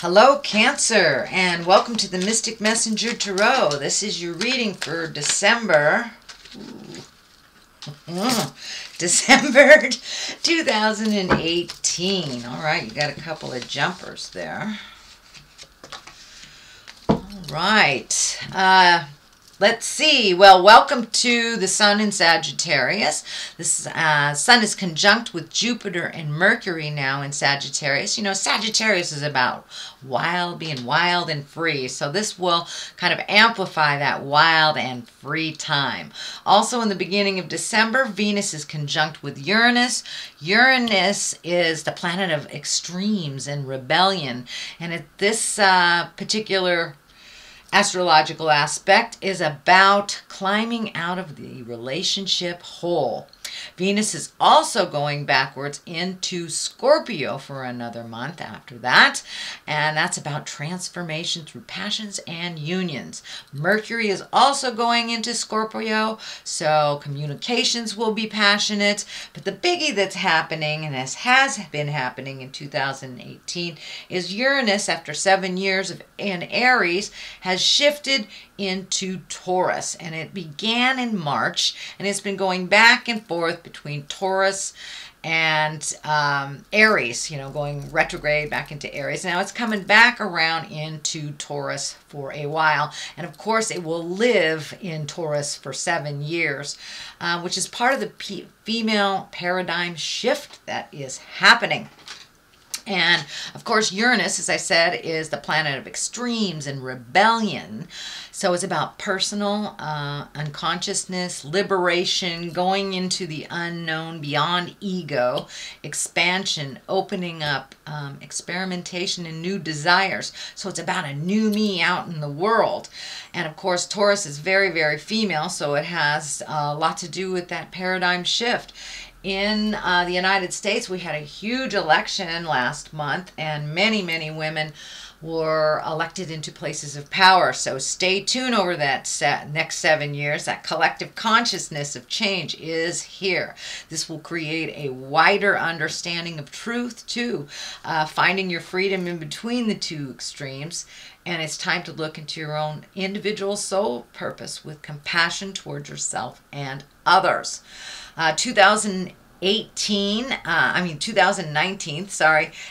Hello, Cancer, and welcome to the Mystic Messenger Tarot. This is your reading for December 2018. All right, you got a couple of jumpers there. All right. Let's see. Well, welcome to the Sun in Sagittarius. This Sun is conjunct with Jupiter and Mercury now in Sagittarius. You know, Sagittarius is about being wild and free. So this will kind of amplify that wild and free time. Also in the beginning of December, Venus is conjunct with Uranus. Uranus is the planet of extremes and rebellion. And at this particular astrological aspect is about climbing out of the relationship hole. Venus is also going backwards into Scorpio for another month after that, and that's about transformation through passions and unions. Mercury is also going into Scorpio, so communications will be passionate, but the biggie that's happening, and has been happening in 2018, is Uranus, after 7 years in Aries, has shifted into Taurus, and it began in March, and it's been going back and forth between Taurus and Aries, you know, going retrograde back into Aries. Now it's coming back around into Taurus for a while, and of course it will live in Taurus for 7 years, which is part of the female paradigm shift that is happening. And of course, Uranus, as I said, is the planet of extremes and rebellion. So it's about personal unconsciousness, liberation, going into the unknown, beyond ego, expansion, opening up, experimentation, and new desires. So it's about a new me out in the world. And of course, Taurus is very, very female, so it has a lot to do with that paradigm shift. In the United States, we had a huge election last month, and many, many women were elected into places of power. So stay tuned over that next 7 years. That collective consciousness of change is here. This will create a wider understanding of truth, too, finding your freedom in between the two extremes. And it's time to look into your own individual soul purpose with compassion towards yourself and others. 2019,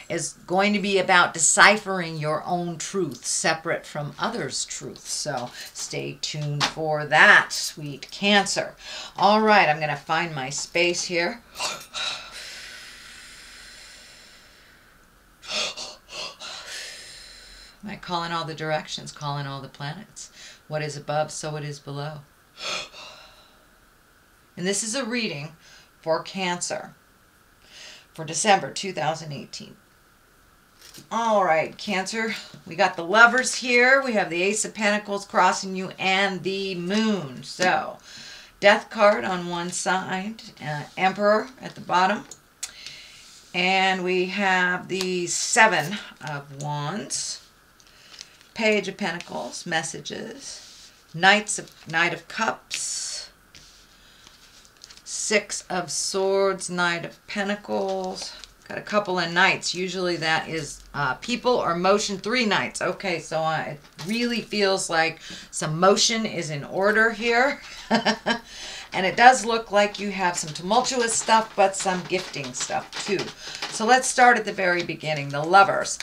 is going to be about deciphering your own truth separate from others' truth. So stay tuned for that, sweet Cancer. All right, I'm going to find my space here. I call in all the directions, call in all the planets. What is above, so it is below. And this is a reading for Cancer for December 2018. All right, Cancer, we got the Lovers here. We have the Ace of Pentacles crossing you and the Moon. So, Death card on one side, Emperor at the bottom. And we have the Seven of Wands, Page of Pentacles, Messages, Knight of Cups, Six of Swords, Knight of Pentacles. Got a couple of Knights. Usually that is people or motion. 3 Knights. Okay, so it really feels like some motion is in order here. And it does look like you have some tumultuous stuff, but some gifting stuff too. So let's start at the very beginning. The Lovers.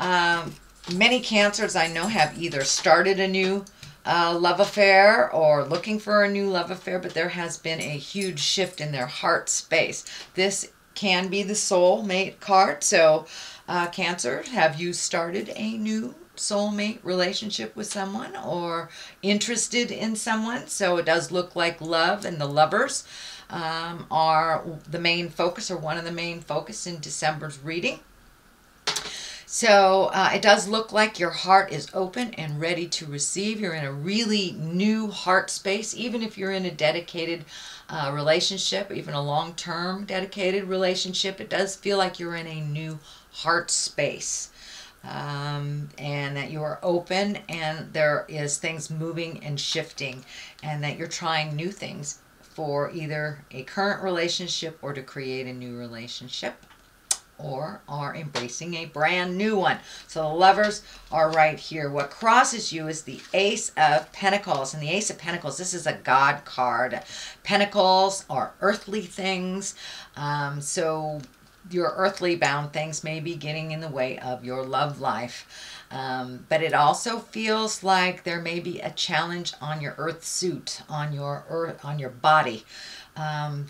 Many Cancers I know have either started a new love affair or looking for a new love affair, but there has been a huge shift in their heart space. This can be the soulmate card. So Cancer, have you started a new soulmate relationship with someone or interested in someone? So it does look like love and the Lovers are the main focus, or one of the main focus in December's reading. So it does look like your heart is open and ready to receive. You're in a really new heart space. Even if you're in a dedicated relationship, even a long-term dedicated relationship, it does feel like you're in a new heart space. And that you are open and there is things moving and shifting, and that you're trying new things for either a current relationship or to create a new relationship. or are embracing a brand new one. So the Lovers are right here. What crosses you is the Ace of Pentacles. And the Ace of Pentacles, this is a God card. Pentacles are earthly things. So your earthly bound things may be getting in the way of your love life. But it also feels like there may be a challenge on your earth suit, on your body.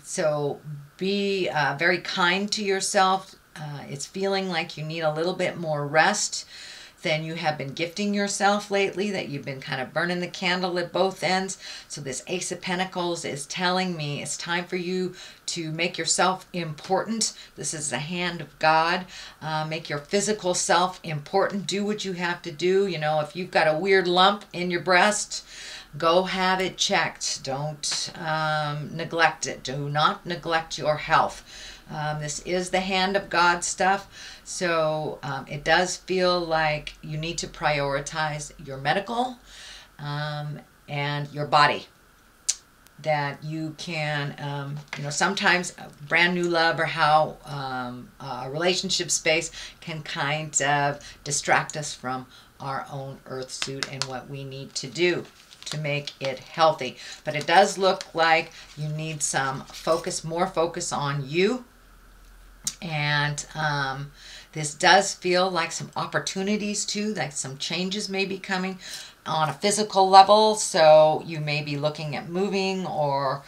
So be very kind to yourself. It's feeling like you need a little bit more rest than you have been gifting yourself lately, that you've been kind of burning the candle at both ends. So this Ace of Pentacles is telling me it's time for you to make yourself important. This is the hand of God. Make your physical self important. Do what you have to do. You know, if you've got a weird lump in your breast, go have it checked. Don't neglect it. Do not neglect your health. This is the hand of God stuff. So it does feel like you need to prioritize your medical and your body. That you can, you know, sometimes brand new love or how a relationship space can kind of distract us from our own earth suit and what we need to do to make it healthy. But it does look like you need some focus, more focus on you. And this does feel like some opportunities too, like some changes may be coming on a physical level. So you may be looking at moving or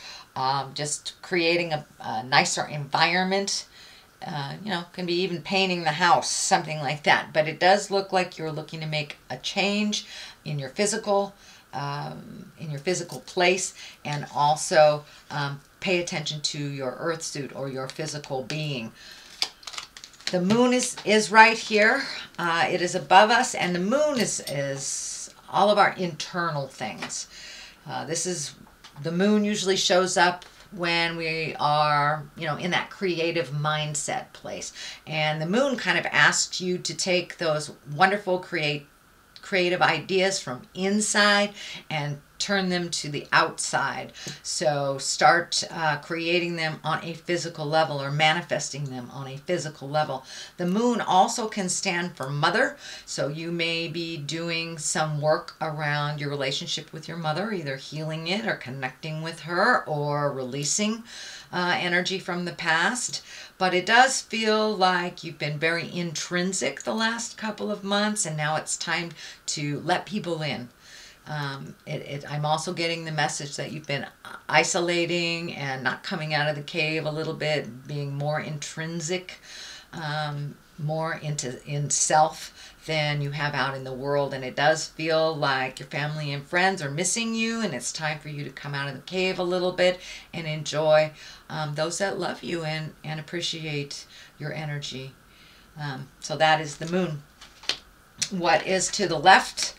just creating a nicer environment. You know, can be even painting the house, something like that. But it does look like you're looking to make a change in your physical place, and also pay attention to your earth suit or your physical being. The moon is right here. It is above us, and the moon is all of our internal things. The moon usually shows up when we are, you know, in that creative mindset place. And the moon kind of asks you to take those wonderful creative ideas from inside and turn them to the outside. So start creating them on a physical level or manifesting them on a physical level. The moon also can stand for mother. So you may be doing some work around your relationship with your mother, either healing it or connecting with her or releasing energy from the past. But it does feel like you've been very intrinsic the last couple of months, and now it's time to let people in. I'm also getting the message that you've been isolating and not coming out of the cave a little bit, being more intrinsic, more in self than you have out in the world. And it does feel like your family and friends are missing you, and it's time for you to come out of the cave a little bit and enjoy those that love you and appreciate your energy. So that is the moon. What is to the left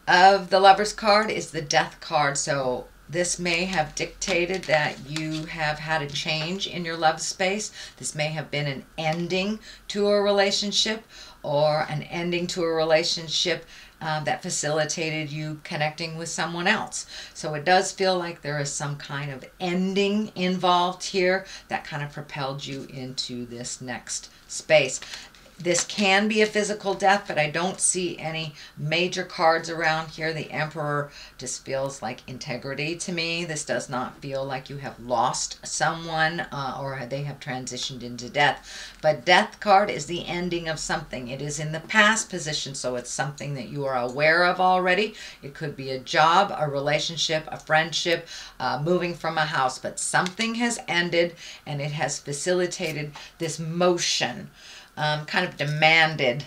of the Lover's card is the Death card. So this may have dictated that you have had a change in your love space. This may have been an ending to a relationship, or an ending to a relationship that facilitated you connecting with someone else. So it does feel like there is some kind of ending involved here that kind of propelled you into this next space. This can be a physical death, but I don't see any major cards around here. The Emperor just feels like integrity to me. This does not feel like you have lost someone or they have transitioned into death. But Death card is the ending of something. It is in the past position, so it's something that you are aware of already. It could be a job, a relationship, a friendship, moving from a house. But something has ended, and it has facilitated this motion. Kind of demanded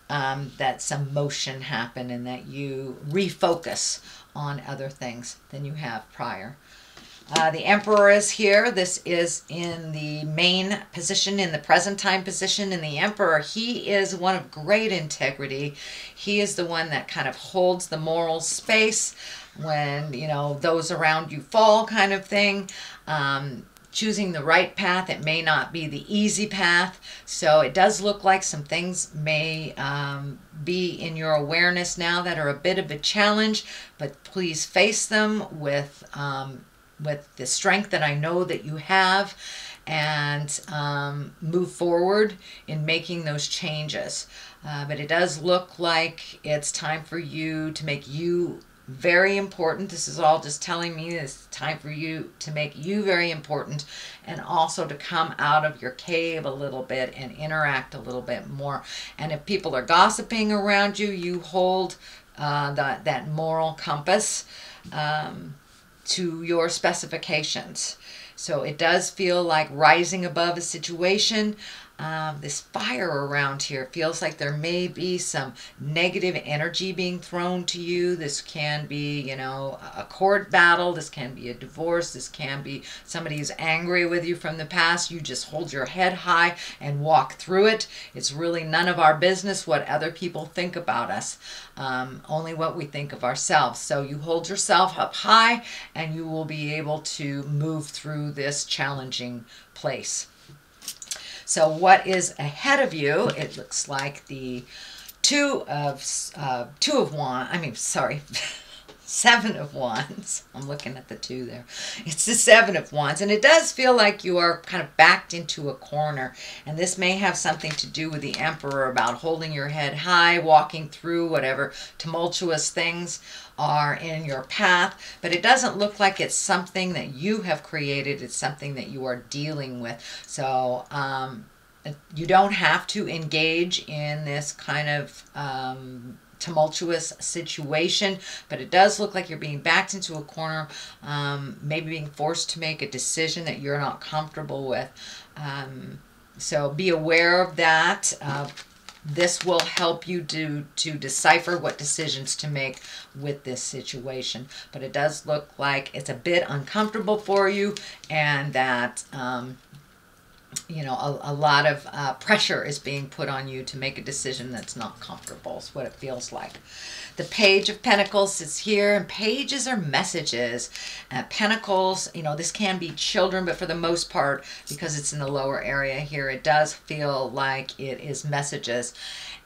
that some motion happen and that you refocus on other things than you have prior. The Emperor is here. This is in the main position, in the present time position. And the Emperor, he is one of great integrity. He is the one that kind of holds the moral space when, you know, those around you fall, kind of thing. Choosing the right path. It may not be the easy path. So it does look like some things may be in your awareness now that are a bit of a challenge, but please face them with the strength that I know that you have, and move forward in making those changes. But it does look like it's time for you to make you very important. This is all just telling me it's time for you to make you very important, and also to come out of your cave a little bit and interact a little bit more. And if people are gossiping around you, you hold that moral compass to your specifications. So it does feel like rising above a situation. This fire around here feels like there may be some negative energy being thrown to you. This can be, you know, a court battle. This can be a divorce. This can be somebody who's angry with you from the past. You just hold your head high and walk through it. It's really none of our business what other people think about us, only what we think of ourselves. So you hold yourself up high and you will be able to move through this challenging place. So what is ahead of you? It looks like the Seven of Wands. I'm looking at the 2 there. It's the Seven of Wands, and it does feel like you are kind of backed into a corner. And this may have something to do with the Emperor, about holding your head high, walking through whatever tumultuous things are in your path. But it doesn't look like it's something that you have created. It's something that you are dealing with. So you don't have to engage in this kind of tumultuous situation, but it does look like you're being backed into a corner, maybe being forced to make a decision that you're not comfortable with. So be aware of that. This will help you to decipher what decisions to make with this situation. But it does look like it's a bit uncomfortable for you, and that you know, a lot of pressure is being put on you to make a decision that's not comfortable, is what it feels like. The Page of Pentacles is here, and pages are messages. Pentacles, you know, this can be children, but for the most part, because it's in the lower area here, it does feel like it is messages.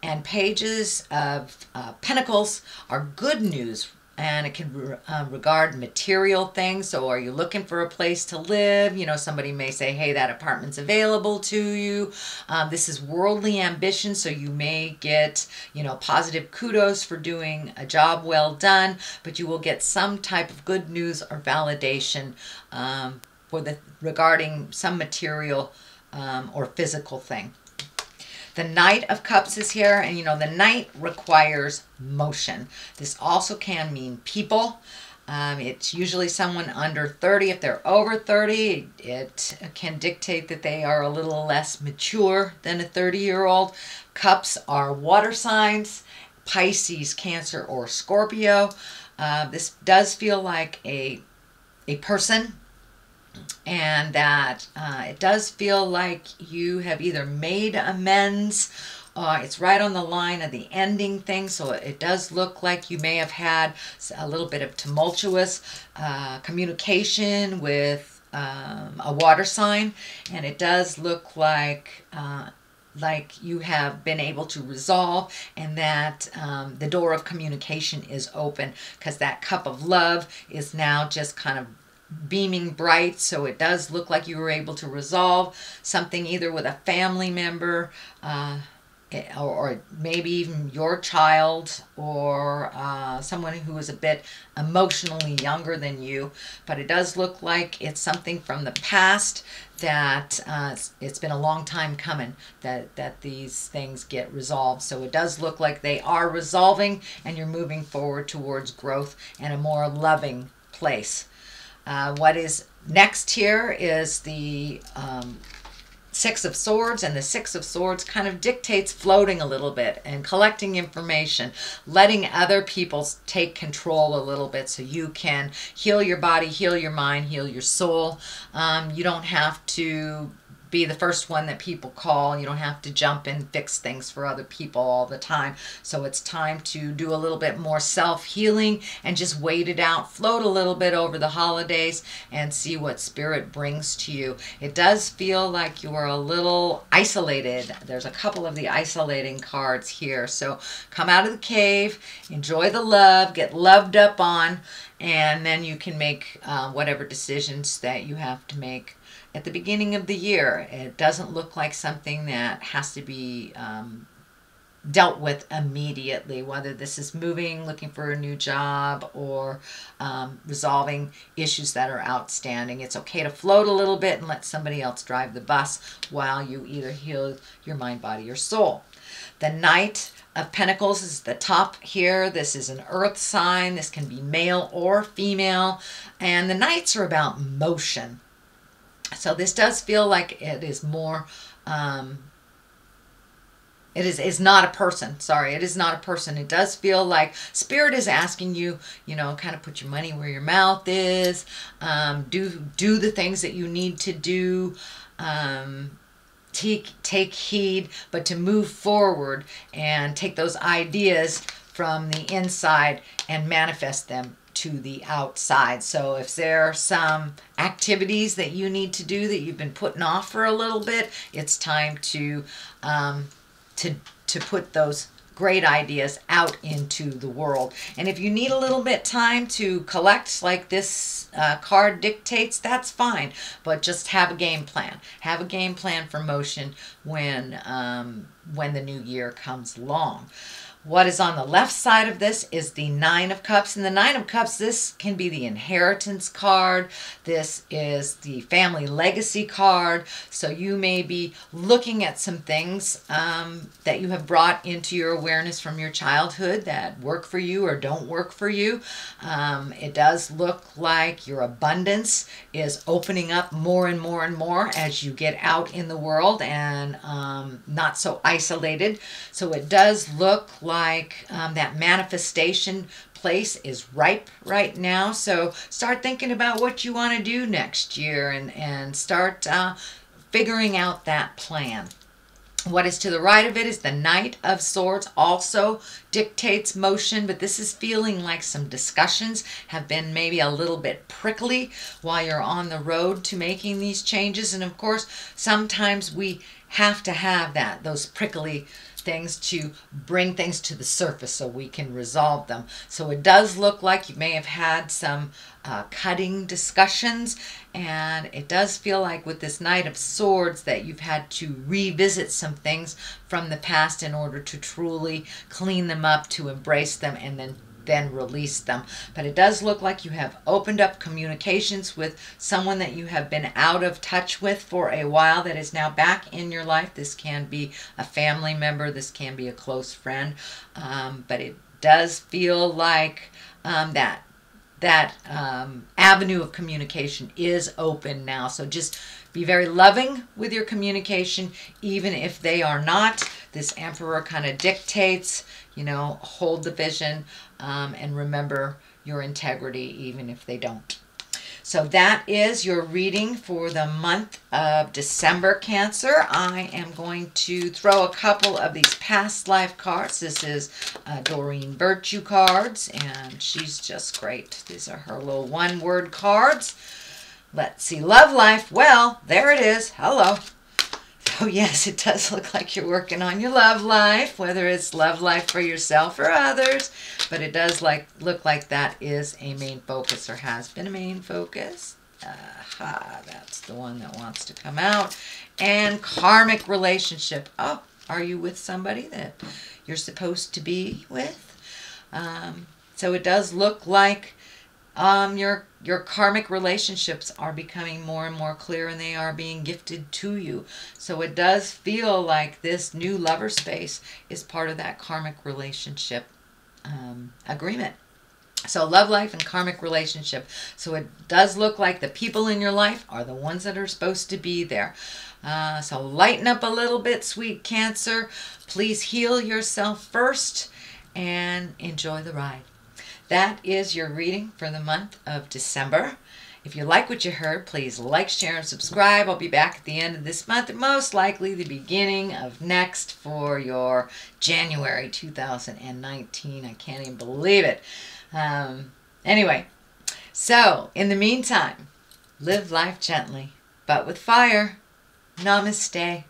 And pages of Pentacles are good news, and it can regard material things. So are you looking for a place to live? You know, somebody may say, hey, that apartment's available to you. This is worldly ambition, so you may get, you know, positive kudos for doing a job well done, but you will get some type of good news or validation regarding some material or physical thing. The Knight of Cups is here, and you know, the Knight requires motion. This also can mean people. It's usually someone under 30. If they're over 30, it can dictate that they are a little less mature than a 30-year-old. Cups are water signs: Pisces, Cancer, or Scorpio. This does feel like a person, and that it does feel like you have either made amends, it's right on the line of the ending thing, so it does look like you may have had a little bit of tumultuous communication with a water sign, and it does look like you have been able to resolve, and that the door of communication is open, because that cup of love is now just kind of beaming bright. So it does look like you were able to resolve something either with a family member, or maybe even your child, or someone who is a bit emotionally younger than you. But it does look like it's something from the past that it's been a long time coming that these things get resolved. So it does look like they are resolving, and you're moving forward towards growth and a more loving place. What is next here is the Six of Swords, and the Six of Swords kind of dictates floating a little bit and collecting information, letting other people take control a little bit so you can heal your body, heal your mind, heal your soul. You don't have to be the first one that people call. You don't have to jump and fix things for other people all the time. So it's time to do a little bit more self-healing and just wait it out, float a little bit over the holidays, and see what spirit brings to you. It does feel like you are a little isolated. There's a couple of the isolating cards here. So come out of the cave, enjoy the love, get loved up on, and then you can make whatever decisions that you have to make at the beginning of the year. It doesn't look like something that has to be dealt with immediately, whether this is moving, looking for a new job, or resolving issues that are outstanding. It's okay to float a little bit and let somebody else drive the bus while you either heal your mind, body, or soul. The Knight of Pentacles is the top here. This is an earth sign. This can be male or female. And the Knights are about motion. So this does feel like it is more... It is not a person. Sorry, it is not a person. It does feel like Spirit is asking you, you know, kind of put your money where your mouth is. Do the things that you need to do. Take heed, but to move forward and take those ideas from the inside and manifest them to the outside. So if there are some activities that you need to do that you've been putting off for a little bit, it's time to put those great ideas out into the world. And if you need a little bit time to collect, like this card dictates, that's fine. But just have a game plan. Have a game plan for motion when the new year comes along. What is on the left side of this is the Nine of Cups. And the Nine of Cups, this can be the inheritance card. This is the family legacy card. So you may be looking at some things that you have brought into your awareness from your childhood that work for you or don't work for you. It does look like your abundance is opening up more and more and more as you get out in the world and not so isolated. So it does look like that manifestation place is ripe right now. So start thinking about what you want to do next year and start figuring out that plan. What is to the right of it is the Knight of Swords, also dictates motion, but this is feeling like some discussions have been maybe a little bit prickly while you're on the road to making these changes. And of course, sometimes we have to have those prickly things to bring things to the surface so we can resolve them. So it does look like you may have had some cutting discussions, and it does feel like with this Knight of Swords that you've had to revisit some things from the past in order to truly clean them up, to embrace them, and then release them. But it does look like you have opened up communications with someone that you have been out of touch with for a while that is now back in your life. This can be a family member, this can be a close friend, but it does feel like that avenue of communication is open now. So just be very loving with your communication, even if they are not. This Emperor kind of dictates, you know, hold the vision and remember your integrity, even if they don't. So that is your reading for the month of December, Cancer. I am going to throw a couple of these past life cards. This is Doreen Virtue cards, and she's just great. These are her little one-word cards. Let's see, love life. Well, there it is. Hello. So yes, it does look like you're working on your love life, whether it's love life for yourself or others, but it does look like that is a main focus, or has been a main focus. Aha, that's the one that wants to come out. And karmic relationship. Oh, are you with somebody that you're supposed to be with? So it does look like your karmic relationships are becoming more and more clear, and they are being gifted to you. So it does feel like this new lover space is part of that karmic relationship agreement. So love life and karmic relationship. So it does look like the people in your life are the ones that are supposed to be there. So lighten up a little bit, sweet Cancer. Please heal yourself first and enjoy the ride. That is your reading for the month of December. If you like what you heard, please like, share, and subscribe. I'll be back at the end of this month, most likely the beginning of next, for your January 2019. I can't even believe it. Anyway, so in the meantime, live life gently, but with fire. Namaste.